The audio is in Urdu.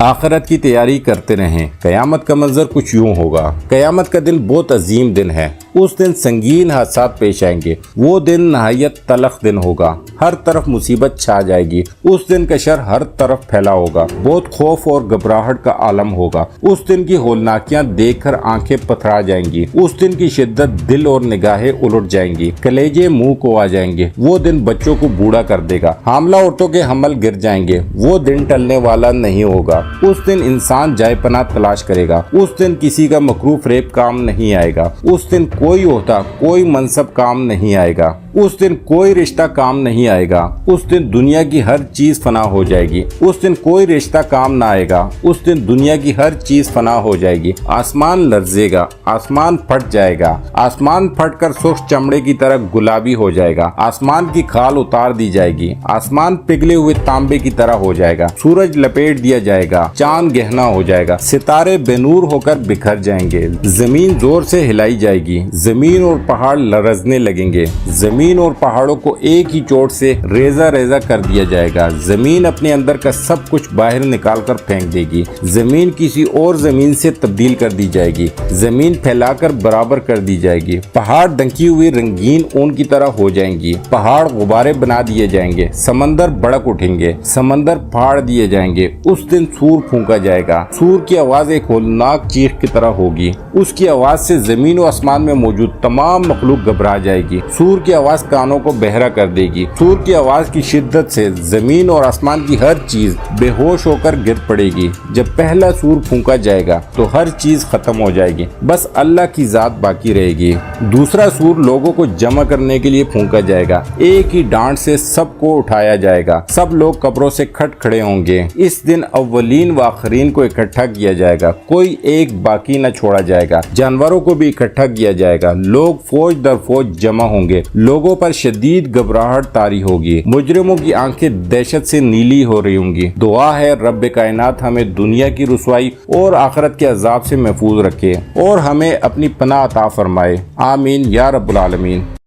آخرت کی تیاری کرتے رہیں۔ قیامت کا منظر کچھ یوں ہوگا۔ قیامت کا دن بہت عظیم دن ہے۔ اس دن سنگین حادثات پیش آئیں گے۔ وہ دن نہایت تلخ دن ہوگا۔ ہر طرف مصیبت چھا جائے گی۔ اس دن کا شر ہر طرف پھیلا ہوگا۔ بہت خوف اور گھبراہٹ کا عالم ہوگا۔ اس دن کی ہولناکیاں دیکھ کر آنکھیں پتھرا جائیں گی۔ اس دن کی شدت دل اور نگاہیں الٹ جائیں گی، کلیجے منہ کو آ جائیں گے۔ وہ دن بچوں کو بوڑھا کر دے گا، حاملہ عورتوں کے حمل گر جائیں گے۔ وہ دن ٹلنے والا نہیں ہوگا۔ اس دن انسان جائے پناہ تلاش کرے گا۔ اس دن کسی کا مکروہ فریب کام نہیں آئے گا۔ اس دن کوئی عہدہ، کوئی منصب کام نہیں آئے گا۔ اس دن کوئی رشتہ کام نہیں آئے گا۔ اس دن دنیا کی ہر چیز فنا ہو جائے گی۔ اس دن کوئی رشتہ کام نہ آئے گا۔ اس دن دنیا کی ہر چیز فنا ہو جائے گی۔ آسمان لرزے گا، آسمان پھٹ جائے گا، آسمان پھٹ کر سرخ چمڑے کی طرح گلابی ہو جائے گا۔ آسمان کی کھال اتار دی جائے گی، آسمان پگھلے ہوئے تانبے کی طرح ہو جائے گا۔ سورج لپیٹ دیا جائے گا، چاند گہنا ہو جائے گا، ستارے بے نور ہو کر بکھر جائیں گے۔ زمین زور سے ہلائی جائے گی، زمین اور پہاڑ لرزنے لگیں گے۔ زمین اور پہاڑوں کو ایک ہی چوٹ سے ریزہ ریزہ کر دیا جائے گا۔ زمین اپنے اندر کا سب کچھ باہر نکال کر پھینک دے گی۔ زمین کسی اور زمین سے تبدیل کر دی جائے گی۔ زمین پھیلا کر برابر کر دی جائے گی۔ پہاڑ ڈھنکی ہوئی رنگین اون کی طرح ہو جائیں گی۔ پہاڑ غبارے بنا دیے جائیں گے۔ سمندر بڑک اٹھیں گے، سمندر پھاڑ دیے جائیں گے۔ اس دن سور پھونکا جائے گا۔ سور کی آواز ایک ہولناک چیخ کی طرح ہوگی۔ اس کی آواز سے زمین و آسمان میں موجود تمام مخلوق گھبرا جائے گی۔ سور کی آواز کانوں کو بہرا کر دے گی۔ سور کی آواز کی شدت سے زمین اور آسمان کی ہر چیز بے ہوش ہو کر گر پڑے گی۔ جب پہلا سور پھونکا جائے گا تو ہر چیز ختم ہو جائے گی، بس اللہ کی ذات باقی رہے گی۔ دوسرا سور لوگوں کو جمع کرنے کے لیے پھونکا جائے گا۔ ایک ہی ڈانٹ سے سب کو اٹھایا جائے گا۔ سب لوگ قبروں سے کھٹ کھڑے ہوں گے۔ اس دن اولین و آخرین کو اکٹھا کیا جائے گا، کوئی ایک باقی نہ چھوڑا جائے گا۔ جانوروں کو بھی اکٹھا کیا جائے گا۔ لوگ فوج در فوج جمع ہوں گے۔ لوگوں پر شدید گھبراہٹ طاری ہوگی۔ مجرموں کی آنکھیں دہشت سے نیلی ہو رہی ہوں گی۔ دعا ہے رب کائنات ہمیں دنیا کی رسوائی اور آخرت کے عذاب سے محفوظ رکھے اور ہمیں اپنی پناہ عطا فرمائے۔ آمین یا رب العالمین۔